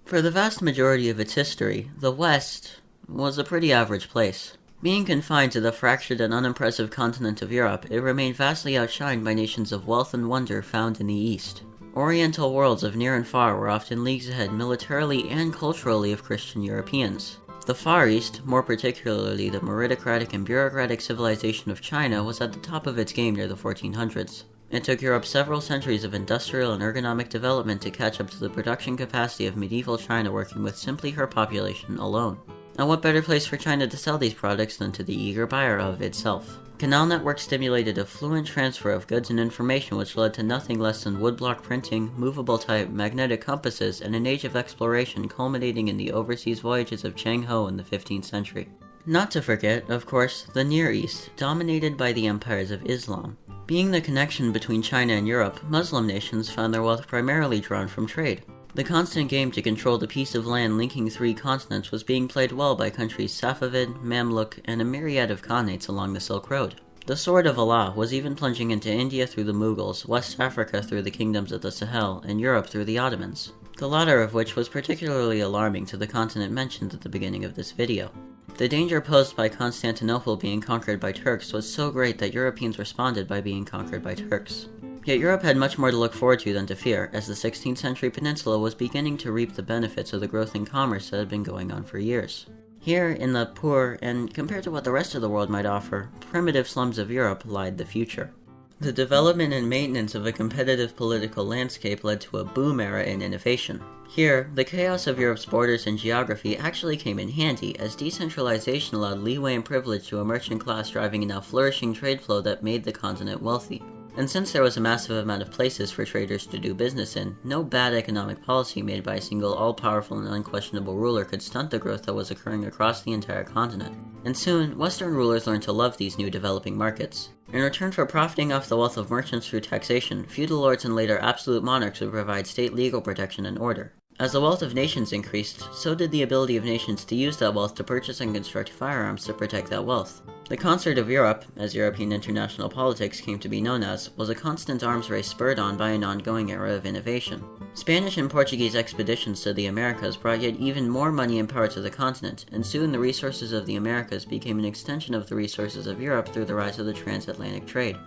For the vast majority of its history, the West was a pretty average place. Being confined to the fractured and unimpressive continent of Europe, it remained vastly outshined by nations of wealth and wonder found in the East. Oriental worlds of near and far were often leagues ahead militarily and culturally of Christian Europeans. The Far East, more particularly the meritocratic and bureaucratic civilization of China, was at the top of its game near the 1400s. It took Europe several centuries of industrial and ergonomic development to catch up to the production capacity of medieval China working with simply her population alone. And what better place for China to sell these products than to the eager buyer of itself? Canal networks stimulated a fluent transfer of goods and information which led to nothing less than woodblock printing, movable type, magnetic compasses, and an age of exploration culminating in the overseas voyages of Cheng Ho in the 15th century. Not to forget, of course, the Near East, dominated by the empires of Islam. Being the connection between China and Europe, Muslim nations found their wealth primarily drawn from trade. The constant game to control the piece of land linking three continents was being played well by countries Safavid, Mamluk, and a myriad of khanates along the Silk Road. The Sword of Allah was even plunging into India through the Mughals, West Africa through the kingdoms of the Sahel, and Europe through the Ottomans, the latter of which was particularly alarming to the continent mentioned at the beginning of this video. The danger posed by Constantinople being conquered by Turks was so great that Europeans responded by being conquered by Turks. Yet Europe had much more to look forward to than to fear, as the 16th century peninsula was beginning to reap the benefits of the growth in commerce that had been going on for years. Here, in the poor, and compared to what the rest of the world might offer, primitive slums of Europe lied the future. The development and maintenance of a competitive political landscape led to a boom era in innovation. Here, the chaos of Europe's borders and geography actually came in handy, as decentralization allowed leeway and privilege to a merchant class driving a now flourishing trade flow that made the continent wealthy. And since there was a massive amount of places for traders to do business in, no bad economic policy made by a single all-powerful and unquestionable ruler could stunt the growth that was occurring across the entire continent. And soon, Western rulers learned to love these new developing markets. In return for profiting off the wealth of merchants through taxation, feudal lords and later absolute monarchs would provide state legal protection and order. As the wealth of nations increased, so did the ability of nations to use that wealth to purchase and construct firearms to protect that wealth. The Concert of Europe, as European international politics came to be known as, was a constant arms race spurred on by an ongoing era of innovation. Spanish and Portuguese expeditions to the Americas brought yet even more money and power to the continent, and soon the resources of the Americas became an extension of the resources of Europe through the rise of the transatlantic trade.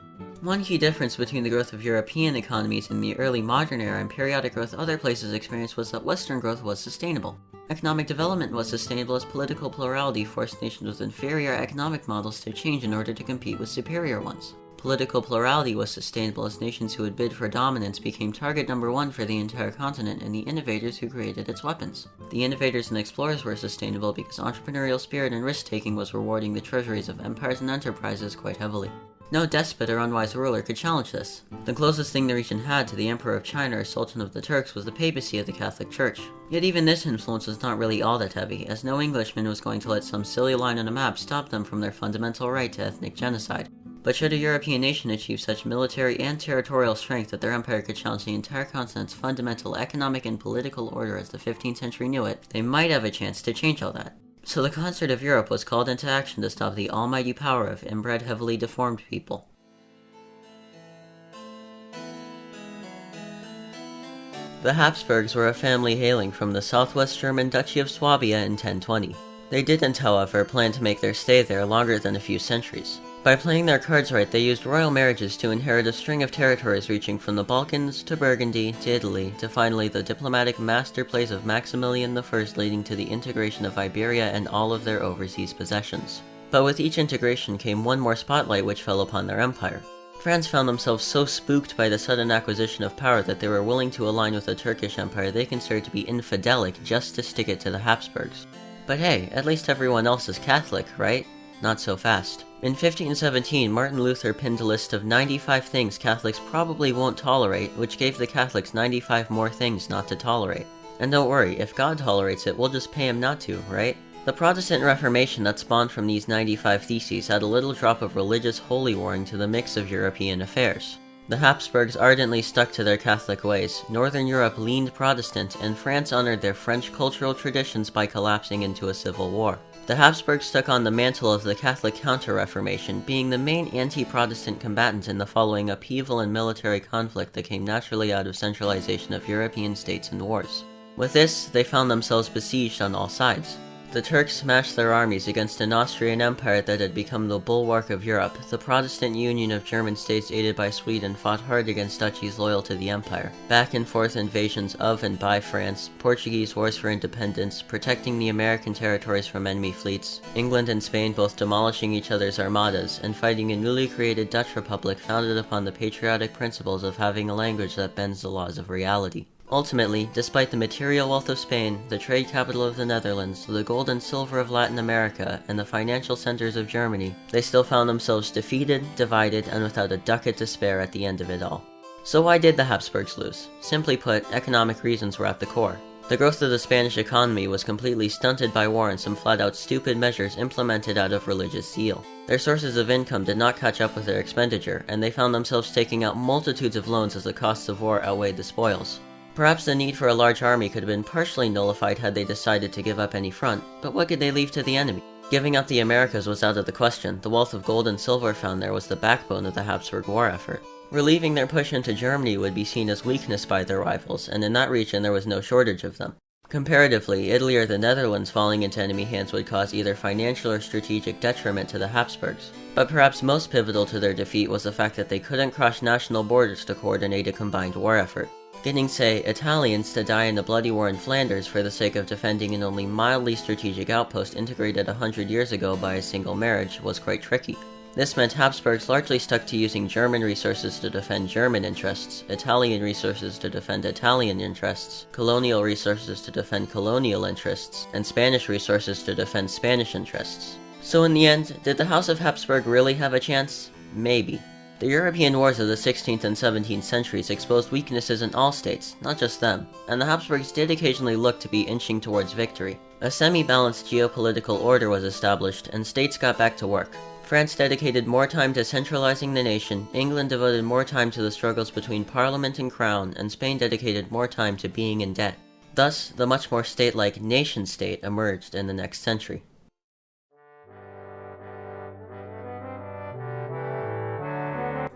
One key difference between the growth of European economies in the early modern era and periodic growth other places experienced was that Western growth was sustainable. Economic development was sustainable as political plurality forced nations with inferior economic models to change in order to compete with superior ones. Political plurality was sustainable as nations who would bid for dominance became target number one for the entire continent and the innovators who created its weapons. The innovators and explorers were sustainable because entrepreneurial spirit and risk-taking was rewarding the treasuries of empires and enterprises quite heavily. No despot or unwise ruler could challenge this. The closest thing the region had to the Emperor of China or Sultan of the Turks was the papacy of the Catholic Church. Yet even this influence was not really all that heavy, as no Englishman was going to let some silly line on a map stop them from their fundamental right to ethnic genocide. But should a European nation achieve such military and territorial strength that their empire could challenge the entire continent's fundamental economic and political order as the 15th century knew it, they might have a chance to change all that. So the Concert of Europe was called into action to stop the almighty power of inbred, heavily deformed people. The Hapsburgs were a family hailing from the southwest German Duchy of Swabia in 1020. They didn't, however, plan to make their stay there longer than a few centuries. By playing their cards right, they used royal marriages to inherit a string of territories reaching from the Balkans to Burgundy to Italy to finally the diplomatic master plays of Maximilian I leading to the integration of Iberia and all of their overseas possessions. But with each integration came one more spotlight which fell upon their empire. France found themselves so spooked by the sudden acquisition of power that they were willing to align with the Turkish Empire they considered to be infidelic just to stick it to the Hapsburgs. But hey, at least everyone else is Catholic, right? Not so fast. In 1517, Martin Luther pinned a list of 95 things Catholics probably won't tolerate, which gave the Catholics 95 more things not to tolerate. And don't worry, if God tolerates it, we'll just pay him not to, right? The Protestant Reformation that spawned from these 95 theses added a little drop of religious holy warring to the mix of European affairs. The Hapsburgs ardently stuck to their Catholic ways, Northern Europe leaned Protestant, and France honored their French cultural traditions by collapsing into a civil war. The Habsburgs took on the mantle of the Catholic Counter-Reformation, being the main anti-Protestant combatant in the following upheaval and military conflict that came naturally out of centralization of European states and wars. With this, they found themselves besieged on all sides. The Turks smashed their armies against an Austrian empire that had become the bulwark of Europe. The Protestant Union of German states aided by Sweden fought hard against duchies loyal to the empire. Back and forth invasions of and by France, Portuguese wars for independence, protecting the American territories from enemy fleets, England and Spain both demolishing each other's armadas, and fighting a newly created Dutch republic founded upon the patriotic principles of having a language that bends the laws of reality. Ultimately, despite the material wealth of Spain, the trade capital of the Netherlands, the gold and silver of Latin America, and the financial centers of Germany, they still found themselves defeated, divided, and without a ducat to spare at the end of it all. So why did the Habsburgs lose? Simply put, economic reasons were at the core. The growth of the Spanish economy was completely stunted by war and some flat-out stupid measures implemented out of religious zeal. Their sources of income did not catch up with their expenditure, and they found themselves taking out multitudes of loans as the costs of war outweighed the spoils. Perhaps the need for a large army could have been partially nullified had they decided to give up any front, but what could they leave to the enemy? Giving up the Americas was out of the question. The wealth of gold and silver found there was the backbone of the Habsburg war effort. Relieving their push into Germany would be seen as weakness by their rivals, and in that region there was no shortage of them. Comparatively, Italy or the Netherlands falling into enemy hands would cause either financial or strategic detriment to the Habsburgs. But perhaps most pivotal to their defeat was the fact that they couldn't cross national borders to coordinate a combined war effort. Getting, say, Italians to die in a bloody war in Flanders for the sake of defending an only mildly strategic outpost integrated 100 years ago by a single marriage was quite tricky. This meant Habsburgs largely stuck to using German resources to defend German interests, Italian resources to defend Italian interests, colonial resources to defend colonial interests, and Spanish resources to defend Spanish interests. So in the end, did the House of Habsburg really have a chance? Maybe. The European wars of the 16th and 17th centuries exposed weaknesses in all states, not just them, and the Habsburgs did occasionally look to be inching towards victory. A semi-balanced geopolitical order was established, and states got back to work. France dedicated more time to centralizing the nation, England devoted more time to the struggles between Parliament and Crown, and Spain dedicated more time to being in debt. Thus, the much more state-like nation-state emerged in the next century.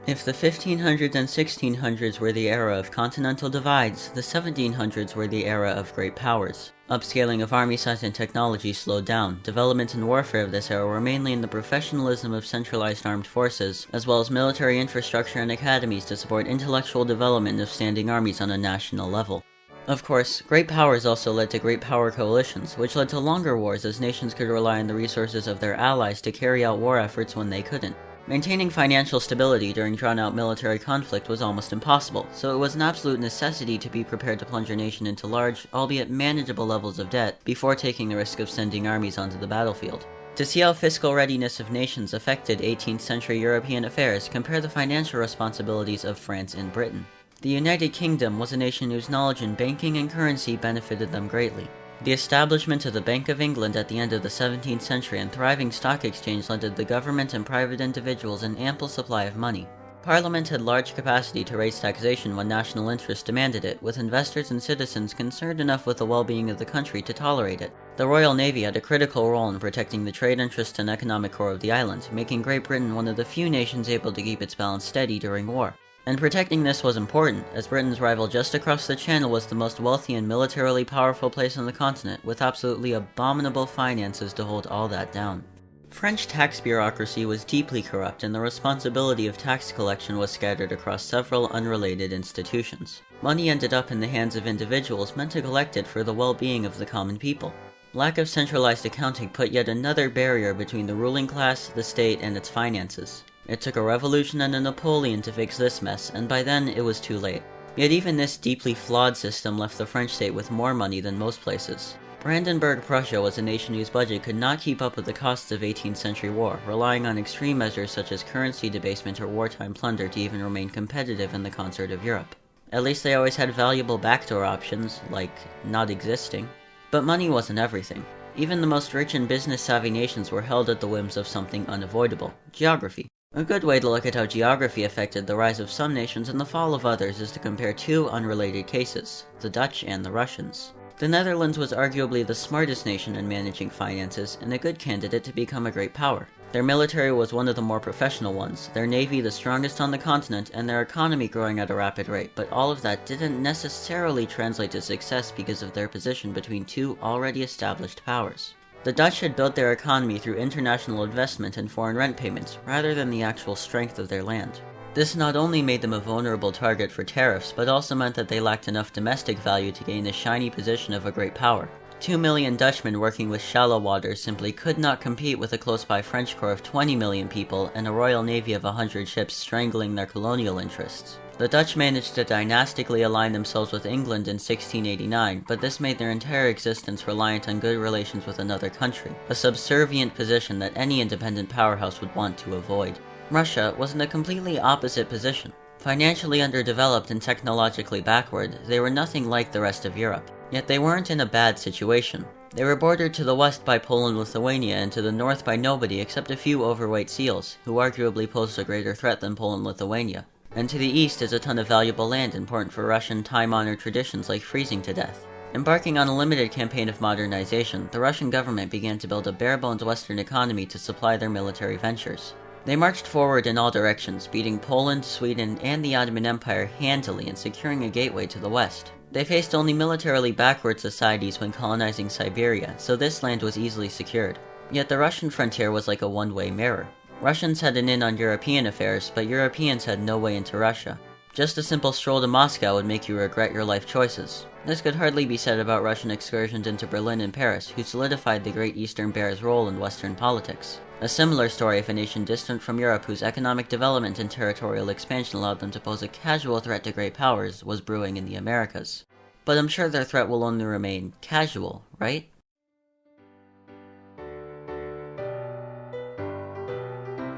If the 1500s and 1600s were the era of continental divides, the 1700s were the era of great powers. Upscaling of army size and technology slowed down. Development and warfare of this era were mainly in the professionalism of centralized armed forces, as well as military infrastructure and academies to support intellectual development of standing armies on a national level. Of course, great powers also led to great power coalitions, which led to longer wars as nations could rely on the resources of their allies to carry out war efforts when they couldn't. Maintaining financial stability during drawn-out military conflict was almost impossible, so it was an absolute necessity to be prepared to plunge a nation into large, albeit manageable levels of debt before taking the risk of sending armies onto the battlefield. To see how fiscal readiness of nations affected 18th century European affairs, compare the financial responsibilities of France and Britain. The United Kingdom was a nation whose knowledge in banking and currency benefited them greatly. The establishment of the Bank of England at the end of the 17th century and thriving stock exchange lended the government and private individuals an ample supply of money. Parliament had large capacity to raise taxation when national interest demanded it, with investors and citizens concerned enough with the well-being of the country to tolerate it. The Royal Navy had a critical role in protecting the trade interests and economic core of the island, making Great Britain one of the few nations able to keep its balance steady during war. And protecting this was important, as Britain's rival just across the Channel was the most wealthy and militarily powerful place on the continent, with absolutely abominable finances to hold all that down. French tax bureaucracy was deeply corrupt, and the responsibility of tax collection was scattered across several unrelated institutions. Money ended up in the hands of individuals meant to collect it for the well-being of the common people. Lack of centralized accounting put yet another barrier between the ruling class, the state, and its finances. It took a revolution and a Napoleon to fix this mess, and by then it was too late. Yet even this deeply flawed system left the French state with more money than most places. Brandenburg Prussia was a nation whose budget could not keep up with the costs of 18th century war, relying on extreme measures such as currency debasement or wartime plunder to even remain competitive in the concert of Europe. At least they always had valuable backdoor options, like not existing. But money wasn't everything. Even the most rich and business-savvy nations were held at the whims of something unavoidable: geography. A good way to look at how geography affected the rise of some nations and the fall of others is to compare two unrelated cases: the Dutch and the Russians. The Netherlands was arguably the smartest nation in managing finances and a good candidate to become a great power. Their military was one of the more professional ones, their navy the strongest on the continent, and their economy growing at a rapid rate, but all of that didn't necessarily translate to success because of their position between two already established powers. The Dutch had built their economy through international investment and foreign rent payments, rather than the actual strength of their land. This not only made them a vulnerable target for tariffs, but also meant that they lacked enough domestic value to gain the shiny position of a great power. 2 million Dutchmen working with shallow waters simply could not compete with a close-by French corps of 20 million people and a royal navy of 100 ships strangling their colonial interests. The Dutch managed to dynastically align themselves with England in 1689, but this made their entire existence reliant on good relations with another country, a subservient position that any independent powerhouse would want to avoid. Russia was in a completely opposite position. Financially underdeveloped and technologically backward, they were nothing like the rest of Europe. Yet they weren't in a bad situation. They were bordered to the west by Poland-Lithuania and to the north by nobody except a few overweight seals, who arguably posed a greater threat than Poland-Lithuania. And to the east is a ton of valuable land important for Russian time-honored traditions like freezing to death. Embarking on a limited campaign of modernization, the Russian government began to build a bare-bones Western economy to supply their military ventures. They marched forward in all directions, beating Poland, Sweden, and the Ottoman Empire handily and securing a gateway to the west. They faced only militarily backward societies when colonizing Siberia, so this land was easily secured. Yet the Russian frontier was like a one-way mirror. Russians had an in on European affairs, but Europeans had no way into Russia. Just a simple stroll to Moscow would make you regret your life choices. This could hardly be said about Russian excursions into Berlin and Paris, who solidified the Great Eastern Bear's role in Western politics. A similar story of a nation distant from Europe whose economic development and territorial expansion allowed them to pose a casual threat to great powers was brewing in the Americas. But I'm sure their threat will only remain casual, right?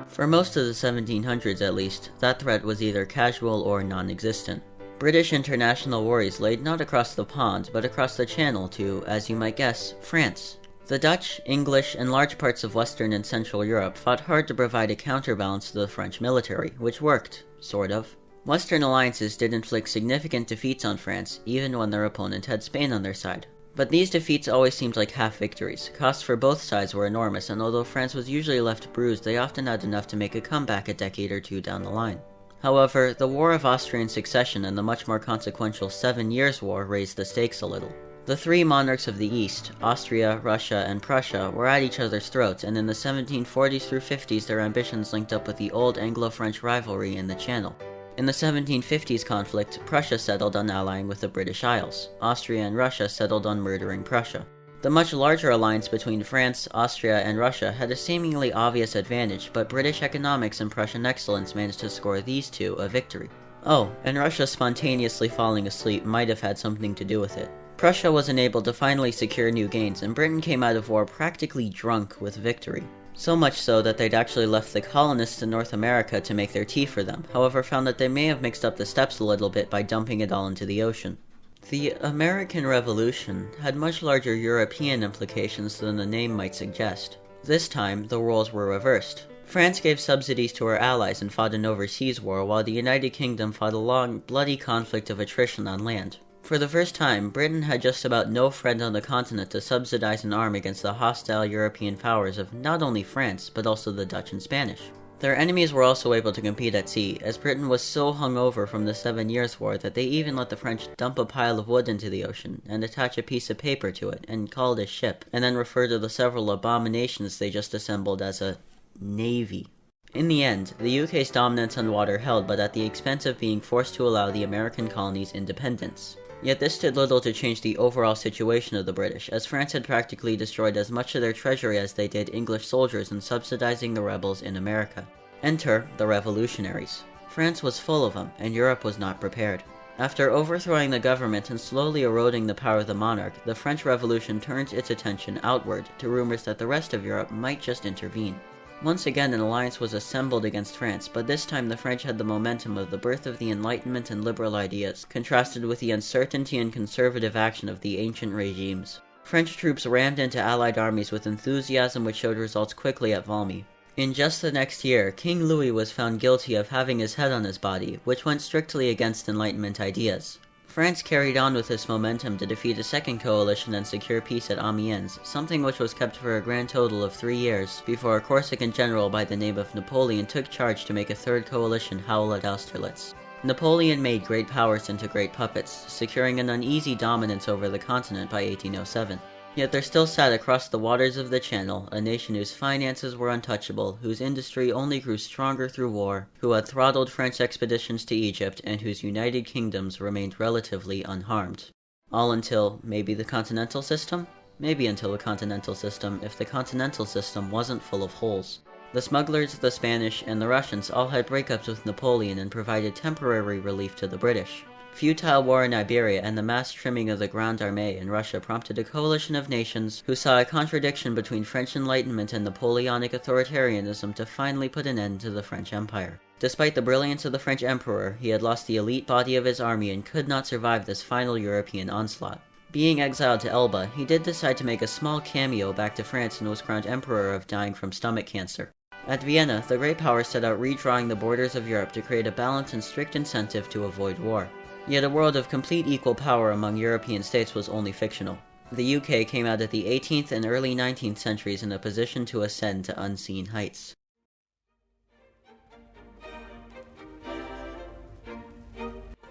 For most of the 1700s at least, that threat was either casual or non-existent. British international worries laid not across the pond, but across the channel to, as you might guess, France. The Dutch, English, and large parts of Western and Central Europe fought hard to provide a counterbalance to the French military, which worked, sort of. Western alliances did inflict significant defeats on France, even when their opponent had Spain on their side. But these defeats always seemed like half-victories. Costs for both sides were enormous, and although France was usually left bruised, they often had enough to make a comeback a decade or two down the line. However, the War of Austrian Succession and the much more consequential 7 Years' War raised the stakes a little. The three monarchs of the East, Austria, Russia, and Prussia, were at each other's throats, and in the 1740s through 50s their ambitions linked up with the old Anglo-French rivalry in the Channel. In the 1750s conflict, Prussia settled on allying with the British Isles. Austria and Russia settled on murdering Prussia. The much larger alliance between France, Austria, and Russia had a seemingly obvious advantage, but British economics and Prussian excellence managed to score these two a victory. Oh, and Russia spontaneously falling asleep might have had something to do with it. Prussia was enabled to finally secure new gains, and Britain came out of war practically drunk with victory. So much so that they'd actually left the colonists in North America to make their tea for them, however found that they may have mixed up the steps a little bit by dumping it all into the ocean. The American Revolution had much larger European implications than the name might suggest. This time, the roles were reversed. France gave subsidies to her allies and fought an overseas war, while the United Kingdom fought a long, bloody conflict of attrition on land. For the first time, Britain had just about no friend on the continent to subsidize an arm against the hostile European powers of not only France, but also the Dutch and Spanish. Their enemies were also able to compete at sea, as Britain was so hungover from the 7 Years' War that they even let the French dump a pile of wood into the ocean, and attach a piece of paper to it, and call it a ship, and then refer to the several abominations they just assembled as a navy. In the end, the UK's dominance on water held, but at the expense of being forced to allow the American colonies independence. Yet this did little to change the overall situation of the British, as France had practically destroyed as much of their treasury as they did English soldiers in subsidizing the rebels in America. Enter the revolutionaries. France was full of them, and Europe was not prepared. After overthrowing the government and slowly eroding the power of the monarch, the French Revolution turned its attention outward to rumors that the rest of Europe might just intervene. Once again an alliance was assembled against France, but this time the French had the momentum of the birth of the Enlightenment and liberal ideas, contrasted with the uncertainty and conservative action of the ancient regimes. French troops rammed into Allied armies with enthusiasm which showed results quickly at Valmy. In just the next year, King Louis was found guilty of having his head on his body, which went strictly against Enlightenment ideas. France carried on with this momentum to defeat a second coalition and secure peace at Amiens, something which was kept for a grand total of 3 years, before a Corsican general by the name of Napoleon took charge to make a third coalition howl at Austerlitz. Napoleon made great powers into great puppets, securing an uneasy dominance over the continent by 1807. Yet there still sat across the waters of the Channel a nation whose finances were untouchable, whose industry only grew stronger through war, who had throttled French expeditions to Egypt, and whose united kingdoms remained relatively unharmed. All until, maybe the continental system? Maybe until the continental system, if the continental system wasn't full of holes. The smugglers, the Spanish, and the Russians all had breakups with Napoleon and provided temporary relief to the British. Futile war in Iberia and the mass trimming of the Grande Armée in Russia prompted a coalition of nations who saw a contradiction between French Enlightenment and Napoleonic authoritarianism to finally put an end to the French Empire. Despite the brilliance of the French emperor, he had lost the elite body of his army and could not survive this final European onslaught. Being exiled to Elba, he did decide to make a small cameo back to France and was crowned emperor of dying from stomach cancer. At Vienna, the great powers set out redrawing the borders of Europe to create a balanced and strict incentive to avoid war. Yet a world of complete equal power among European states was only fictional. The UK came out of the 18th and early 19th centuries in a position to ascend to unseen heights.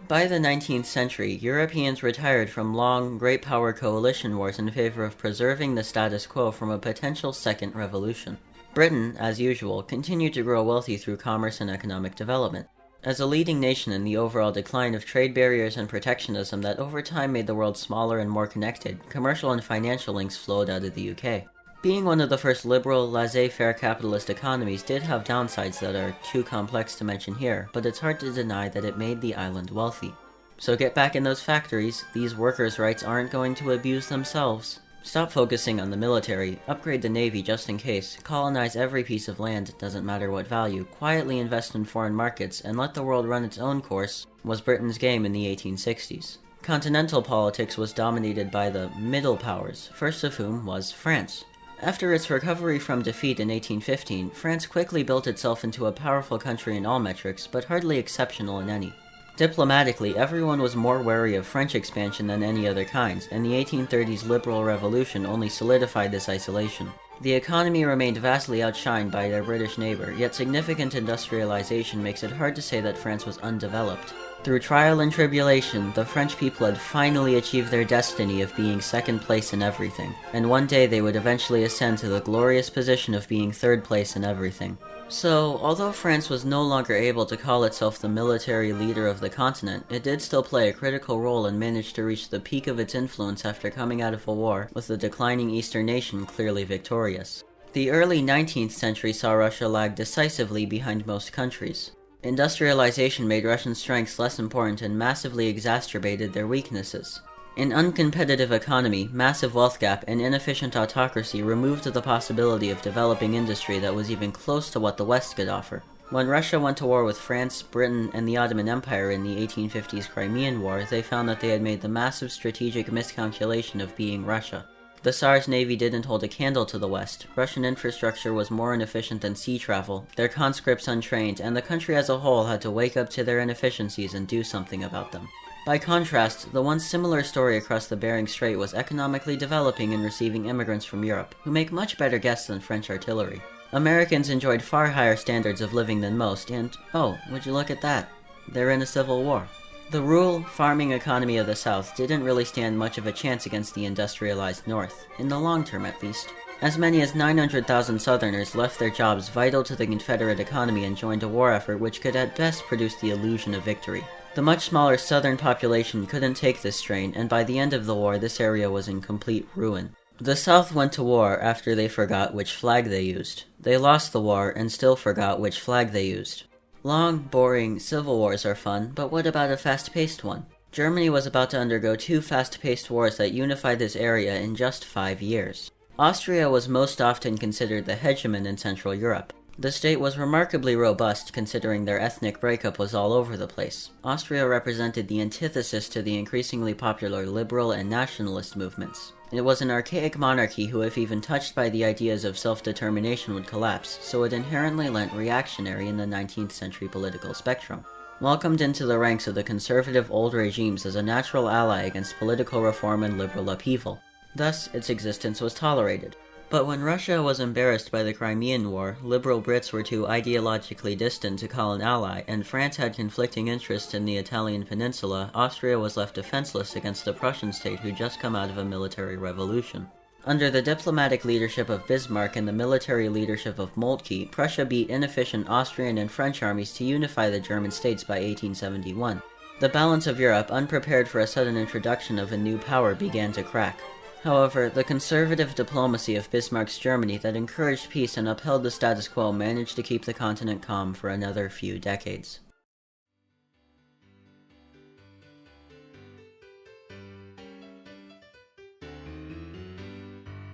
By the 19th century, Europeans retired from long, great power coalition wars in favor of preserving the status quo from a potential second revolution. Britain, as usual, continued to grow wealthy through commerce and economic development. As a leading nation in the overall decline of trade barriers and protectionism that over time made the world smaller and more connected, commercial and financial links flowed out of the UK. Being one of the first liberal, laissez-faire capitalist economies did have downsides that are too complex to mention here, but it's hard to deny that it made the island wealthy. So get back in those factories, these workers' rights aren't going to abuse themselves. Stop focusing on the military, upgrade the navy just in case, colonize every piece of land, doesn't matter what value, quietly invest in foreign markets, and let the world run its own course, was Britain's game in the 1860s. Continental politics was dominated by the middle powers, first of whom was France. After its recovery from defeat in 1815, France quickly built itself into a powerful country in all metrics, but hardly exceptional in any. Diplomatically, everyone was more wary of French expansion than any other kind, and the 1830s liberal revolution only solidified this isolation. The economy remained vastly outshined by their British neighbor, yet significant industrialization makes it hard to say that France was undeveloped. Through trial and tribulation, the French people had finally achieved their destiny of being second place in everything, and one day they would eventually ascend to the glorious position of being third place in everything. So, although France was no longer able to call itself the military leader of the continent, it did still play a critical role and managed to reach the peak of its influence after coming out of a war, with the declining eastern nation clearly victorious. The early 19th century saw Russia lag decisively behind most countries. Industrialization made Russian strengths less important and massively exacerbated their weaknesses. An uncompetitive economy, massive wealth gap, and inefficient autocracy removed the possibility of developing industry that was even close to what the West could offer. When Russia went to war with France, Britain, and the Ottoman Empire in the 1850s Crimean War, they found that they had made the massive strategic miscalculation of being Russia. The Tsar's navy didn't hold a candle to the West, Russian infrastructure was more inefficient than sea travel, their conscripts untrained, and the country as a whole had to wake up to their inefficiencies and do something about them. By contrast, the once similar story across the Bering Strait was economically developing and receiving immigrants from Europe, who make much better guests than French artillery. Americans enjoyed far higher standards of living than most, and, oh, would you look at that, they're in a civil war. The rural, farming economy of the South didn't really stand much of a chance against the industrialized North, in the long term at least. As many as 900,000 Southerners left their jobs vital to the Confederate economy and joined a war effort which could at best produce the illusion of victory. The much smaller southern population couldn't take this strain, and by the end of the war this area was in complete ruin. The South went to war after they forgot which flag they used. They lost the war and still forgot which flag they used. Long, boring civil wars are fun, but what about a fast-paced one? Germany was about to undergo 2 fast-paced wars that unified this area in just 5 years. Austria was most often considered the hegemon in Central Europe. The state was remarkably robust considering their ethnic breakup was all over the place. Austria represented the antithesis to the increasingly popular liberal and nationalist movements. It was an archaic monarchy who, if even touched by the ideas of self-determination, would collapse, so it inherently lent reactionary in the 19th century political spectrum. welcomed into the ranks of the conservative old regimes as a natural ally against political reform and liberal upheaval. Thus, its existence was tolerated. But when Russia was embarrassed by the Crimean War, liberal Brits were too ideologically distant to call an ally, and France had conflicting interests in the Italian peninsula, Austria was left defenseless against a Prussian state who'd just come out of a military revolution. Under the diplomatic leadership of Bismarck and the military leadership of Moltke, Prussia beat inefficient Austrian and French armies to unify the German states by 1871. The balance of Europe, unprepared for a sudden introduction of a new power, began to crack. However, the conservative diplomacy of Bismarck's Germany that encouraged peace and upheld the status quo managed to keep the continent calm for another few decades.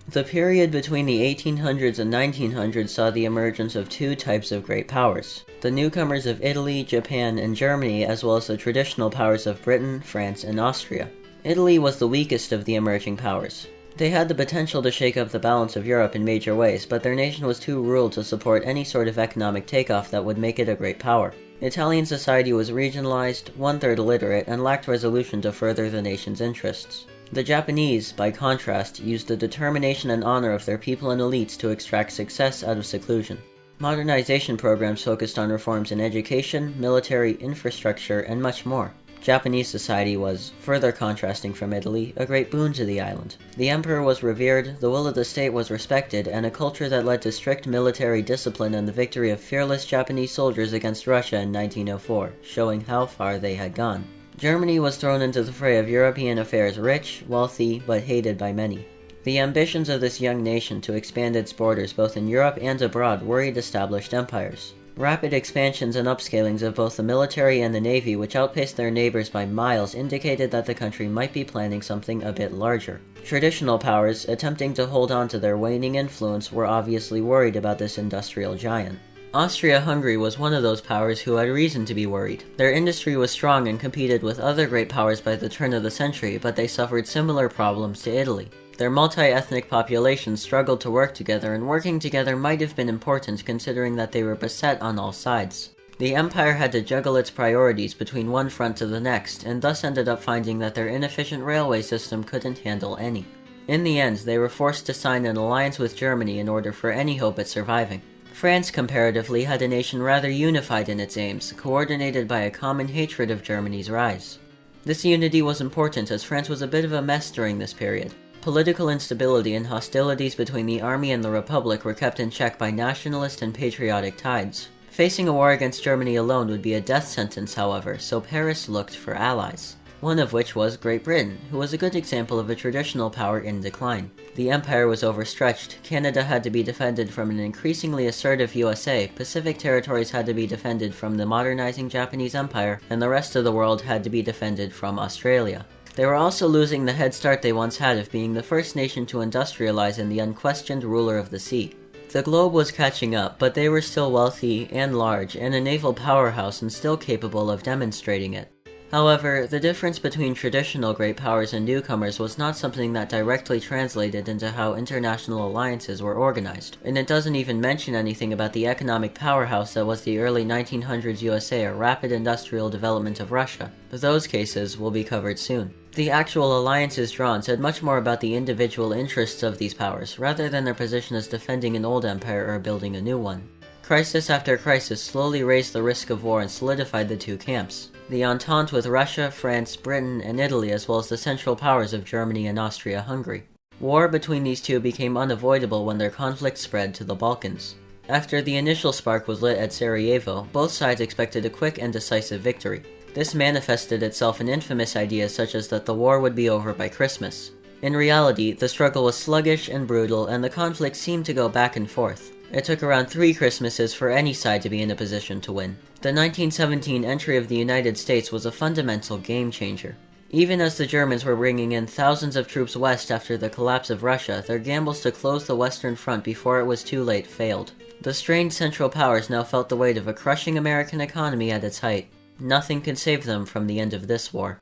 The period between the 1800s and 1900s saw the emergence of two types of great powers: the newcomers of Italy, Japan, and Germany, as well as the traditional powers of Britain, France, and Austria. Italy was the weakest of the emerging powers. They had the potential to shake up the balance of Europe in major ways, but their nation was too rural to support any sort of economic takeoff that would make it a great power. Italian society was regionalized, one-third illiterate, and lacked resolution to further the nation's interests. The Japanese, by contrast, used the determination and honor of their people and elites to extract success out of seclusion. Modernization programs focused on reforms in education, military, infrastructure, and much more. Japanese society was, further contrasting from Italy, a great boon to the island. The emperor was revered, the will of the state was respected, and a culture that led to strict military discipline and the victory of fearless Japanese soldiers against Russia in 1904, showing how far they had gone. Germany was thrown into the fray of European affairs, rich, wealthy, but hated by many. The ambitions of this young nation to expand its borders both in Europe and abroad worried established empires. Rapid expansions and upscalings of both the military and the navy, which outpaced their neighbors by miles, indicated that the country might be planning something a bit larger. Traditional powers, attempting to hold on to their waning influence, were obviously worried about this industrial giant. Austria-Hungary was one of those powers who had reason to be worried. Their industry was strong and competed with other great powers by the turn of the century, but they suffered similar problems to Italy. Their multi-ethnic populations struggled to work together, and working together might have been important considering that they were beset on all sides. The empire had to juggle its priorities between one front to the next, and thus ended up finding that their inefficient railway system couldn't handle any. In the end, they were forced to sign an alliance with Germany in order for any hope at surviving. France, comparatively, had a nation rather unified in its aims, coordinated by a common hatred of Germany's rise. This unity was important as France was a bit of a mess during this period. Political instability and hostilities between the army and the Republic were kept in check by nationalist and patriotic tides. Facing a war against Germany alone would be a death sentence, however, so Paris looked for allies. One of which was Great Britain, who was a good example of a traditional power in decline. The empire was overstretched, Canada had to be defended from an increasingly assertive USA, Pacific territories had to be defended from the modernizing Japanese Empire, and the rest of the world had to be defended from Australia. They were also losing the head start they once had of being the first nation to industrialize and the unquestioned ruler of the sea. The globe was catching up, but they were still wealthy and large, and a naval powerhouse and still capable of demonstrating it. However, the difference between traditional great powers and newcomers was not something that directly translated into how international alliances were organized, and it doesn't even mention anything about the economic powerhouse that was the early 1900s USA or rapid industrial development of Russia. Those cases will be covered soon. The actual alliances drawn said much more about the individual interests of these powers, rather than their position as defending an old empire or building a new one. Crisis after crisis slowly raised the risk of war and solidified the two camps. The Entente with Russia, France, Britain, and Italy, as well as the central powers of Germany and Austria-Hungary. War between these two became unavoidable when their conflict spread to the Balkans. After the initial spark was lit at Sarajevo, both sides expected a quick and decisive victory. This manifested itself in infamous ideas such as that the war would be over by Christmas. In reality, the struggle was sluggish and brutal, and the conflict seemed to go back and forth. It took around 3 Christmases for any side to be in a position to win. The 1917 entry of the United States was a fundamental game changer. Even as the Germans were bringing in thousands of troops west after the collapse of Russia, their gambles to close the Western Front before it was too late failed. The strained Central Powers now felt the weight of a crushing American economy at its height. Nothing could save them from the end of this war.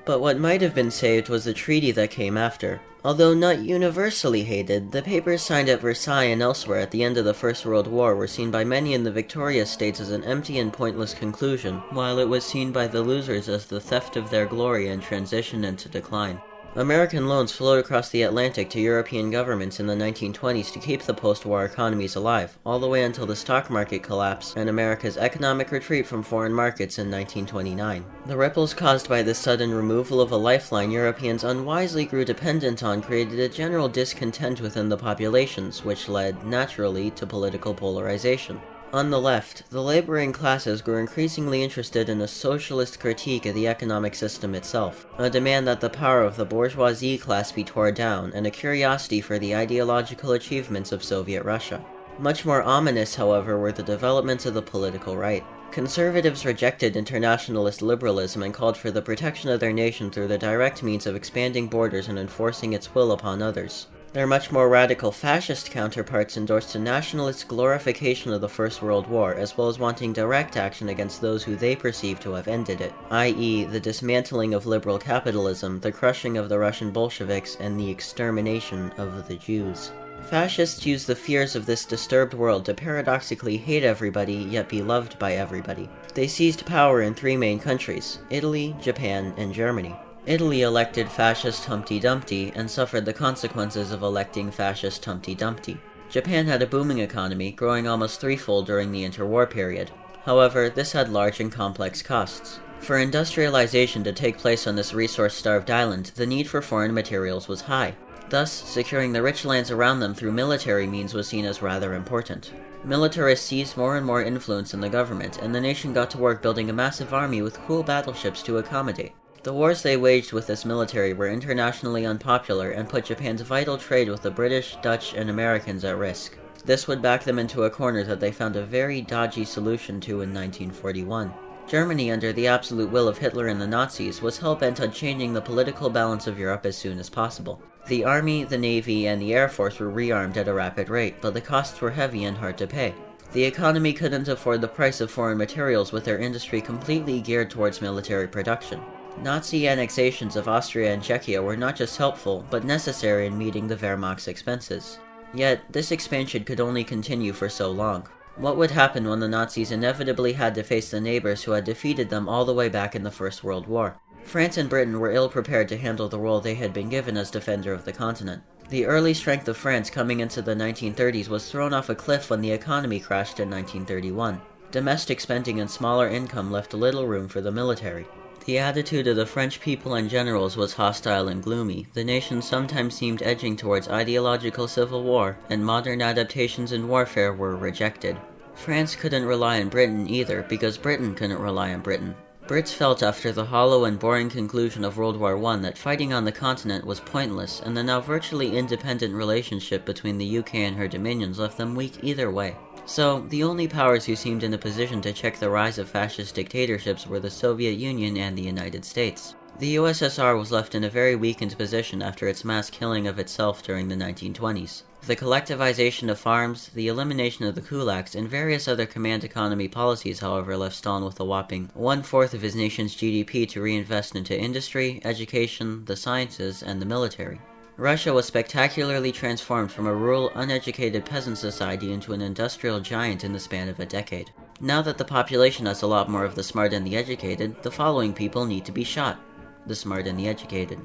But what might have been saved was the treaty that came after. Although not universally hated, the papers signed at Versailles and elsewhere at the end of the First World War were seen by many in the victorious states as an empty and pointless conclusion, while it was seen by the losers as the theft of their glory and transition into decline. American loans flowed across the Atlantic to European governments in the 1920s to keep the post-war economies alive, all the way until the stock market collapse and America's economic retreat from foreign markets in 1929. The ripples caused by this sudden removal of a lifeline Europeans unwisely grew dependent on created a general discontent within the populations, which led, naturally, to political polarization. On the left, the laboring classes grew increasingly interested in a socialist critique of the economic system itself, a demand that the power of the bourgeoisie class be torn down, and a curiosity for the ideological achievements of Soviet Russia. Much more ominous, however, were the developments of the political right. Conservatives rejected internationalist liberalism and called for the protection of their nation through the direct means of expanding borders and enforcing its will upon others. Their much more radical fascist counterparts endorsed a nationalist glorification of the First World War, as well as wanting direct action against those who they perceived to have ended it, i.e., the dismantling of liberal capitalism, the crushing of the Russian Bolsheviks, and the extermination of the Jews. Fascists used the fears of this disturbed world to paradoxically hate everybody, yet be loved by everybody. They seized power in three main countries: Italy, Japan, and Germany. Italy elected fascist Humpty Dumpty and suffered the consequences of electing fascist Humpty Dumpty. Japan had a booming economy, growing almost threefold during the interwar period. However, this had large and complex costs. For industrialization to take place on this resource-starved island, the need for foreign materials was high. Thus, securing the rich lands around them through military means was seen as rather important. Militarists seized more and more influence in the government, and the nation got to work building a massive army with cool battleships to accommodate. The wars they waged with this military were internationally unpopular and put Japan's vital trade with the British, Dutch, and Americans at risk. This would back them into a corner that they found a very dodgy solution to in 1941. Germany, under the absolute will of Hitler and the Nazis, was hell-bent on changing the political balance of Europe as soon as possible. The Army, the Navy, and the Air Force were rearmed at a rapid rate, but the costs were heavy and hard to pay. The economy couldn't afford the price of foreign materials with their industry completely geared towards military production. Nazi annexations of Austria and Czechia were not just helpful, but necessary in meeting the Wehrmacht's expenses. Yet, this expansion could only continue for so long. What would happen when the Nazis inevitably had to face the neighbors who had defeated them all the way back in the First World War? France and Britain were ill-prepared to handle the role they had been given as defender of the continent. The early strength of France coming into the 1930s was thrown off a cliff when the economy crashed in 1931. Domestic spending and smaller income left little room for the military. The attitude of the French people and generals was hostile and gloomy. The nation sometimes seemed edging towards ideological civil war, and modern adaptations in warfare were rejected. France couldn't rely on Britain either, because Britain couldn't rely on Britain. Brits felt after the hollow and boring conclusion of World War I that fighting on the continent was pointless, and the now virtually independent relationship between the UK and her dominions left them weak either way. So, the only powers who seemed in a position to check the rise of fascist dictatorships were the Soviet Union and the United States. The USSR was left in a very weakened position after its mass killing of itself during the 1920s. The collectivization of farms, the elimination of the kulaks, and various other command economy policies, however, left Stalin with a whopping 1/4 of his nation's GDP to reinvest into industry, education, the sciences, and the military. Russia was spectacularly transformed from a rural, uneducated peasant society into an industrial giant in the span of a decade. Now that the population has a lot more of the smart and the educated, the following people need to be shot: the smart and the educated.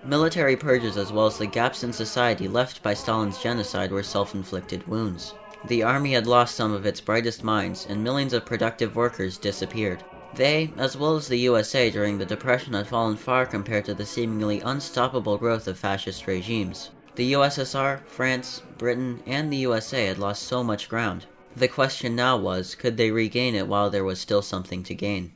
Military purges as well as the gaps in society left by Stalin's genocide were self-inflicted wounds. The army had lost some of its brightest minds, and millions of productive workers disappeared. They, as well as the USA during the Depression, had fallen far compared to the seemingly unstoppable growth of fascist regimes. The USSR, France, Britain, and the USA had lost so much ground. The question now was, could they regain it while there was still something to gain?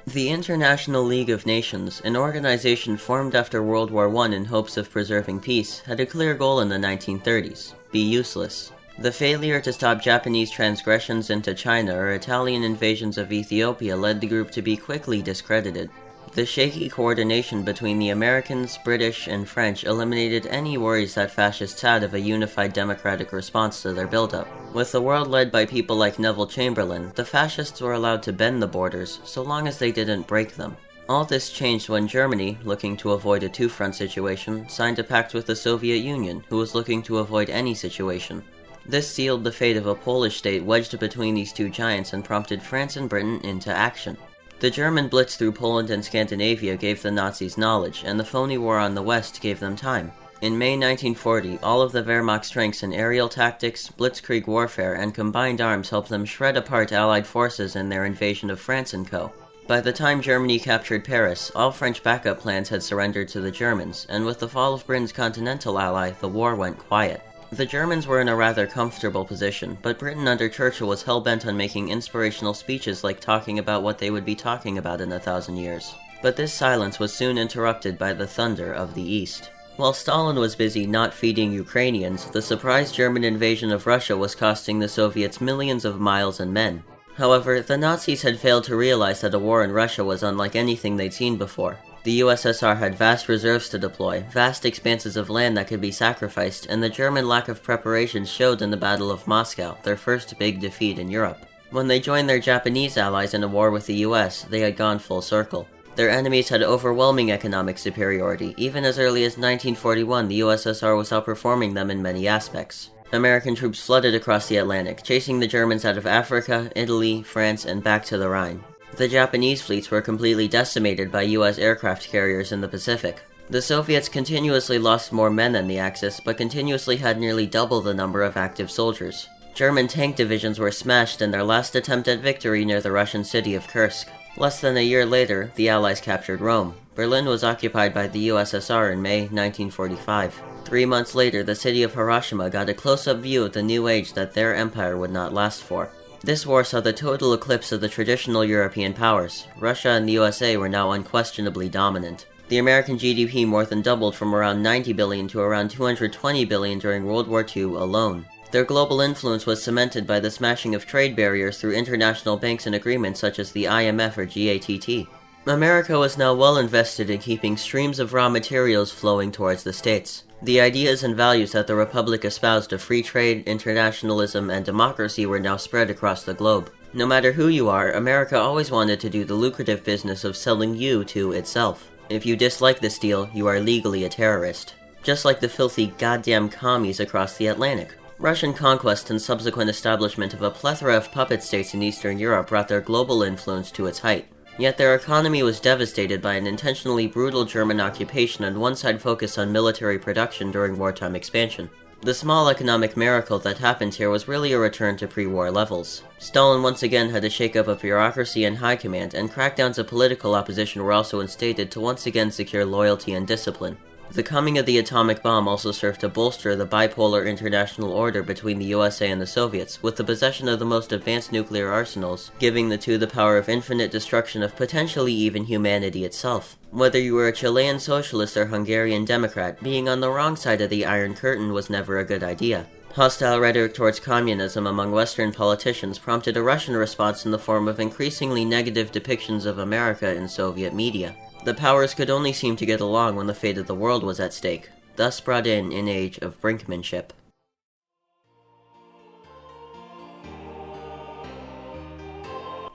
The International League of Nations, an organization formed after World War I in hopes of preserving peace, had a clear goal in the 1930s: be useless. The failure to stop Japanese transgressions into China or Italian invasions of Ethiopia led the group to be quickly discredited. The shaky coordination between the Americans, British, and French eliminated any worries that fascists had of a unified democratic response to their buildup. With the world led by people like Neville Chamberlain, the fascists were allowed to bend the borders, so long as they didn't break them. All this changed when Germany, looking to avoid a two-front situation, signed a pact with the Soviet Union, who was looking to avoid any situation. This sealed the fate of a Polish state wedged between these two giants and prompted France and Britain into action. The German blitz through Poland and Scandinavia gave the Nazis knowledge, and the phony war on the West gave them time. In May 1940, all of the Wehrmacht's strengths in aerial tactics, blitzkrieg warfare, and combined arms helped them shred apart Allied forces in their invasion of France and co. By the time Germany captured Paris, all French backup plans had surrendered to the Germans, and with the fall of Britain's continental ally, the war went quiet. The Germans were in a rather comfortable position, but Britain under Churchill was hell-bent on making inspirational speeches like talking about what they would be talking about in 1,000 years. But this silence was soon interrupted by the thunder of the East. While Stalin was busy not feeding Ukrainians, the surprise German invasion of Russia was costing the Soviets millions of miles and men. However, the Nazis had failed to realize that a war in Russia was unlike anything they'd seen before. The USSR had vast reserves to deploy, vast expanses of land that could be sacrificed, and the German lack of preparation showed in the Battle of Moscow, their first big defeat in Europe. When they joined their Japanese allies in a war with the US, they had gone full circle. Their enemies had overwhelming economic superiority. Even as early as 1941, the USSR was outperforming them in many aspects. American troops flooded across the Atlantic, chasing the Germans out of Africa, Italy, France, and back to the Rhine. The Japanese fleets were completely decimated by US aircraft carriers in the Pacific. The Soviets continuously lost more men than the Axis, but continuously had nearly double the number of active soldiers. German tank divisions were smashed in their last attempt at victory near the Russian city of Kursk. Less than a year later, the Allies captured Rome. Berlin was occupied by the USSR in May 1945. 3 months later, the city of Hiroshima got a close-up view of the new age that their empire would not last for. This war saw the total eclipse of the traditional European powers. Russia and the USA were now unquestionably dominant. The American GDP more than doubled from around $90 billion to around $220 billion during World War II alone. Their global influence was cemented by the smashing of trade barriers through international banks and agreements such as the IMF or GATT. America was now well invested in keeping streams of raw materials flowing towards the States. The ideas and values that the Republic espoused of free trade, internationalism, and democracy were now spread across the globe. No matter who you are, America always wanted to do the lucrative business of selling you to itself. If you dislike this deal, you are legally a terrorist. Just like the filthy goddamn commies across the Atlantic. Russian conquest and subsequent establishment of a plethora of puppet states in Eastern Europe brought their global influence to its height. Yet their economy was devastated by an intentionally brutal German occupation and one-side focus on military production during wartime expansion. The small economic miracle that happened here was really a return to pre-war levels. Stalin once again had to shake up a bureaucracy and high command, and crackdowns of political opposition were also instated to once again secure loyalty and discipline. The coming of the atomic bomb also served to bolster the bipolar international order between the USA and the Soviets, with the possession of the most advanced nuclear arsenals, giving the two the power of infinite destruction of potentially even humanity itself. Whether you were a Chilean socialist or Hungarian Democrat, being on the wrong side of the Iron Curtain was never a good idea. Hostile rhetoric towards communism among Western politicians prompted a Russian response in the form of increasingly negative depictions of America in Soviet media. The powers could only seem to get along when the fate of the world was at stake, thus brought in an age of brinkmanship.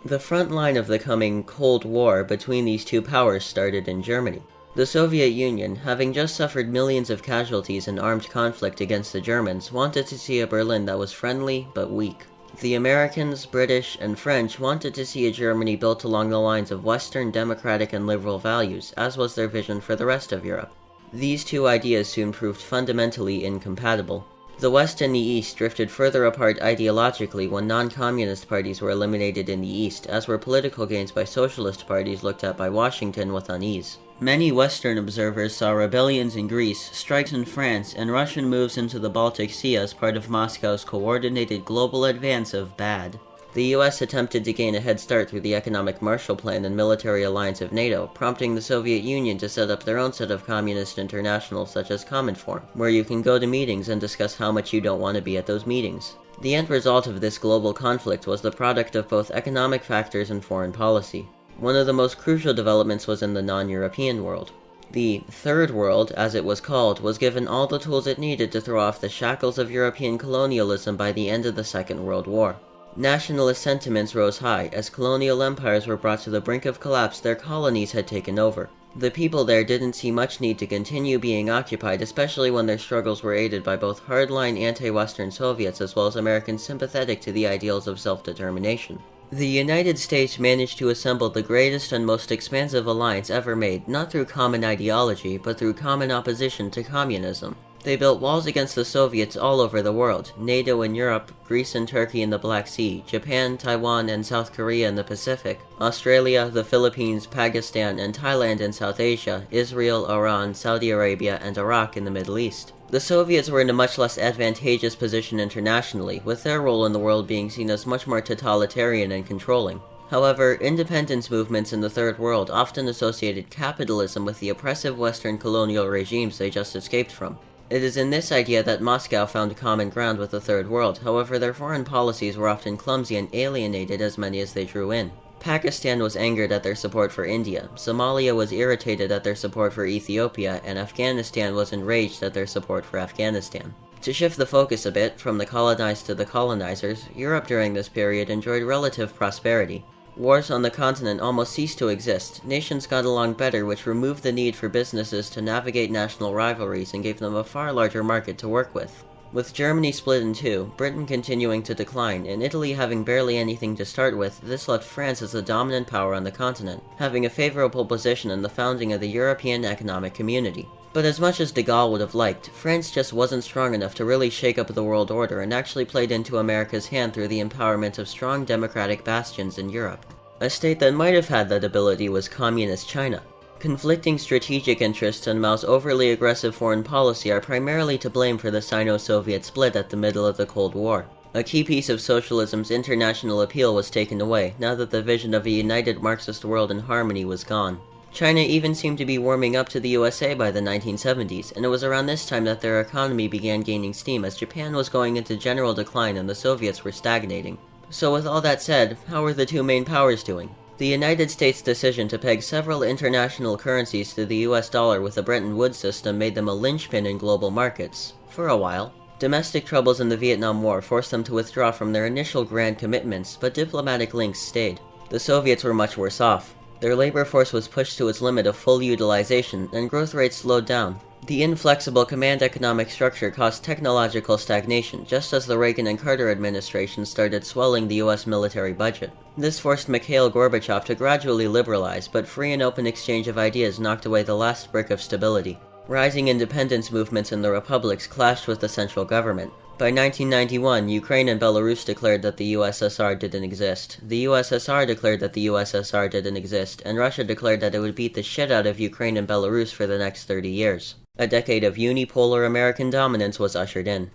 The front line of the coming Cold War between these two powers started in Germany. The Soviet Union, having just suffered millions of casualties in armed conflict against the Germans, wanted to see a Berlin that was friendly but weak. The Americans, British, and French wanted to see a Germany built along the lines of Western democratic and liberal values, as was their vision for the rest of Europe. These two ideas soon proved fundamentally incompatible. The West and the East drifted further apart ideologically when non-communist parties were eliminated in the East, as were political gains by socialist parties looked at by Washington with unease. Many Western observers saw rebellions in Greece, strikes in France, and Russian moves into the Baltic Sea as part of Moscow's coordinated global advance of bad. The US attempted to gain a head start through the economic Marshall Plan and military alliance of NATO, prompting the Soviet Union to set up their own set of communist internationals such as Cominform, where you can go to meetings and discuss how much you don't want to be at those meetings. The end result of this global conflict was the product of both economic factors and foreign policy. One of the most crucial developments was in the non-European world. The Third World, as it was called, was given all the tools it needed to throw off the shackles of European colonialism by the end of the Second World War. Nationalist sentiments rose high as colonial empires were brought to the brink of collapse their colonies had taken over. The people there didn't see much need to continue being occupied, especially when their struggles were aided by both hardline anti-Western Soviets as well as Americans sympathetic to the ideals of self-determination. The United States managed to assemble the greatest and most expansive alliance ever made, not through common ideology, but through common opposition to communism. They built walls against the Soviets all over the world: NATO in Europe, Greece and Turkey in the Black Sea, Japan, Taiwan, and South Korea in the Pacific, Australia, the Philippines, Pakistan, and Thailand in South Asia, Israel, Iran, Saudi Arabia, and Iraq in the Middle East. The Soviets were in a much less advantageous position internationally, with their role in the world being seen as much more totalitarian and controlling. However, independence movements in the Third World often associated capitalism with the oppressive Western colonial regimes they just escaped from. It is in this idea that Moscow found common ground with the Third World. However, their foreign policies were often clumsy and alienated as many as they drew in. Pakistan was angered at their support for India, Somalia was irritated at their support for Ethiopia, and Afghanistan was enraged at their support for Afghanistan. To shift the focus a bit from the colonized to the colonizers, Europe during this period enjoyed relative prosperity. Wars on the continent almost ceased to exist, nations got along better, which removed the need for businesses to navigate national rivalries and gave them a far larger market to work with. With Germany split in two, Britain continuing to decline, and Italy having barely anything to start with, this left France as the dominant power on the continent, having a favorable position in the founding of the European Economic Community. But as much as de Gaulle would have liked, France just wasn't strong enough to really shake up the world order and actually played into America's hand through the empowerment of strong democratic bastions in Europe. A state that might have had that ability was Communist China. Conflicting strategic interests and Mao's overly aggressive foreign policy are primarily to blame for the Sino-Soviet split at the middle of the Cold War. A key piece of socialism's international appeal was taken away, now that the vision of a united Marxist world in harmony was gone. China even seemed to be warming up to the USA by the 1970s, and it was around this time that their economy began gaining steam as Japan was going into general decline and the Soviets were stagnating. So with all that said, how were the two main powers doing? The United States' decision to peg several international currencies to the US dollar with the Bretton Woods system made them a linchpin in global markets. For a while. Domestic troubles in the Vietnam War forced them to withdraw from their initial grand commitments, but diplomatic links stayed. The Soviets were much worse off. Their labor force was pushed to its limit of full utilization, and growth rates slowed down. The inflexible command economic structure caused technological stagnation, just as the Reagan and Carter administrations started swelling the US military budget. This forced Mikhail Gorbachev to gradually liberalize, but free and open exchange of ideas knocked away the last brick of stability. Rising independence movements in the republics clashed with the central government. By 1991, Ukraine and Belarus declared that the USSR didn't exist. The USSR declared that the USSR didn't exist, and Russia declared that it would beat the shit out of Ukraine and Belarus for the next 30 years. A decade of unipolar American dominance was ushered in.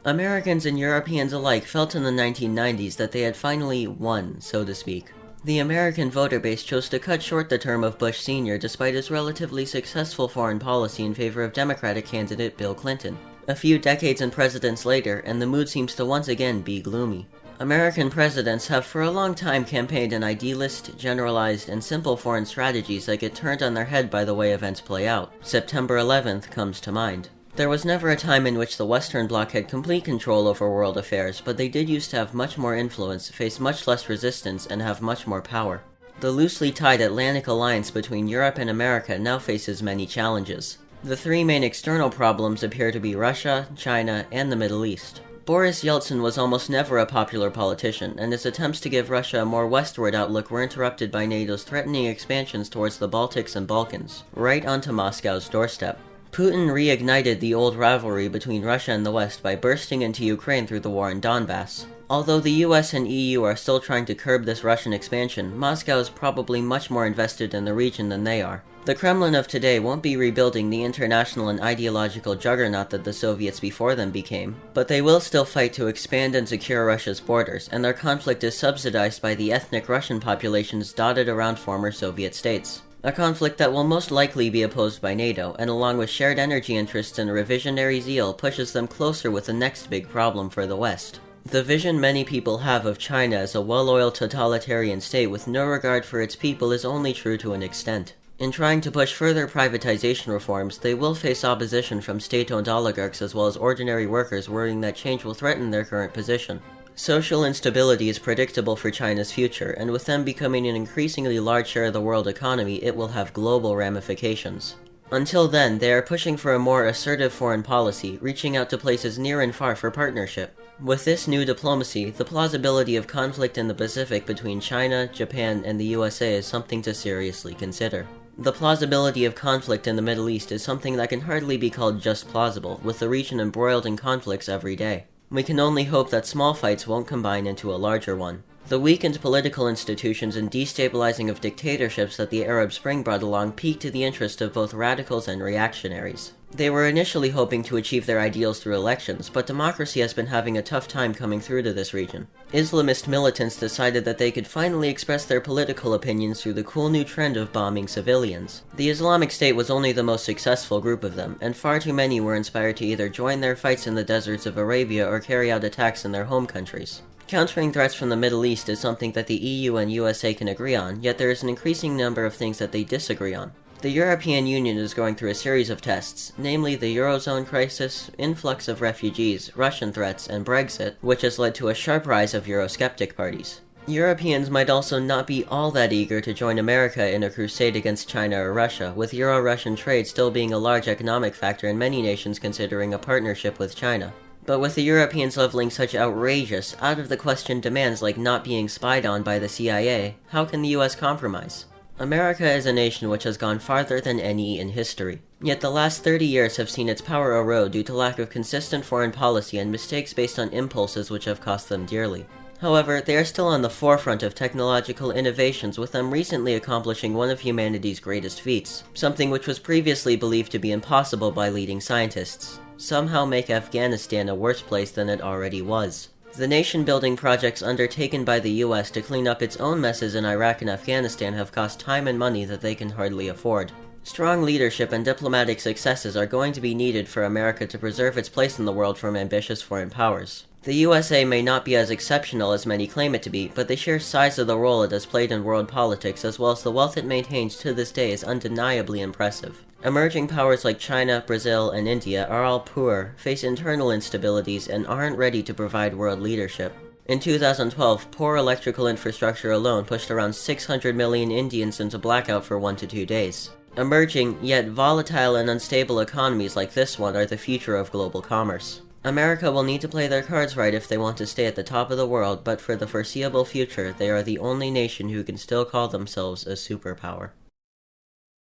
Americans and Europeans alike felt in the 1990s that they had finally won, so to speak. The American voter base chose to cut short the term of Bush Sr. despite his relatively successful foreign policy in favor of Democratic candidate Bill Clinton. A few decades and presidents later, and the mood seems to once again be gloomy. American presidents have for a long time campaigned on idealist, generalized, and simple foreign strategies that get turned on their head by the way events play out. September 11th comes to mind. There was never a time in which the Western Bloc had complete control over world affairs, but they did used to have much more influence, face much less resistance, and have much more power. The loosely tied Atlantic alliance between Europe and America now faces many challenges. The three main external problems appear to be Russia, China, and the Middle East. Boris Yeltsin was almost never a popular politician, and his attempts to give Russia a more westward outlook were interrupted by NATO's threatening expansions towards the Baltics and Balkans, right onto Moscow's doorstep. Putin reignited the old rivalry between Russia and the West by bursting into Ukraine through the war in Donbass. Although the US and EU are still trying to curb this Russian expansion, Moscow is probably much more invested in the region than they are. The Kremlin of today won't be rebuilding the international and ideological juggernaut that the Soviets before them became, but they will still fight to expand and secure Russia's borders, and their conflict is subsidized by the ethnic Russian populations dotted around former Soviet states. A conflict that will most likely be opposed by NATO, and along with shared energy interests and revisionary zeal pushes them closer with the next big problem for the West. The vision many people have of China as a well-oiled totalitarian state with no regard for its people is only true to an extent. In trying to push further privatization reforms, they will face opposition from state-owned oligarchs as well as ordinary workers worrying that change will threaten their current position. Social instability is predictable for China's future, and with them becoming an increasingly large share of the world economy, it will have global ramifications. Until then, they are pushing for a more assertive foreign policy, reaching out to places near and far for partnership. With this new diplomacy, the plausibility of conflict in the Pacific between China, Japan, and the USA is something to seriously consider. The plausibility of conflict in the Middle East is something that can hardly be called just plausible, with the region embroiled in conflicts every day. We can only hope that small fights won't combine into a larger one. The weakened political institutions and destabilizing of dictatorships that the Arab Spring brought along piqued to the interest of both radicals and reactionaries. They were initially hoping to achieve their ideals through elections, but democracy has been having a tough time coming through to this region. Islamist militants decided that they could finally express their political opinions through the cool new trend of bombing civilians. The Islamic State was only the most successful group of them, and far too many were inspired to either join their fights in the deserts of Arabia or carry out attacks in their home countries. Countering threats from the Middle East is something that the EU and USA can agree on, yet there is an increasing number of things that they disagree on. The European Union is going through a series of tests, namely the Eurozone crisis, influx of refugees, Russian threats, and Brexit, which has led to a sharp rise of Eurosceptic parties. Europeans might also not be all that eager to join America in a crusade against China or Russia, with Euro-Russian trade still being a large economic factor and many nations considering a partnership with China. But with the Europeans leveling such outrageous, out-of-the-question demands like not being spied on by the CIA, how can the US compromise? America is a nation which has gone farther than any in history. Yet the last 30 years have seen its power erode due to lack of consistent foreign policy and mistakes based on impulses which have cost them dearly. However, they are still on the forefront of technological innovations, with them recently accomplishing one of humanity's greatest feats, something which was previously believed to be impossible by leading scientists: somehow make Afghanistan a worse place than it already was. The nation-building projects undertaken by the US to clean up its own messes in Iraq and Afghanistan have cost time and money that they can hardly afford. Strong leadership and diplomatic successes are going to be needed for America to preserve its place in the world from ambitious foreign powers. The USA may not be as exceptional as many claim it to be, but the sheer size of the role it has played in world politics as well as the wealth it maintains to this day is undeniably impressive. Emerging powers like China, Brazil, and India are all poor, face internal instabilities, and aren't ready to provide world leadership. In 2012, poor electrical infrastructure alone pushed around 600 million Indians into blackout for 1 to 2 days. Emerging, yet volatile and unstable economies like this one are the future of global commerce. America will need to play their cards right if they want to stay at the top of the world, but for the foreseeable future, they are the only nation who can still call themselves a superpower.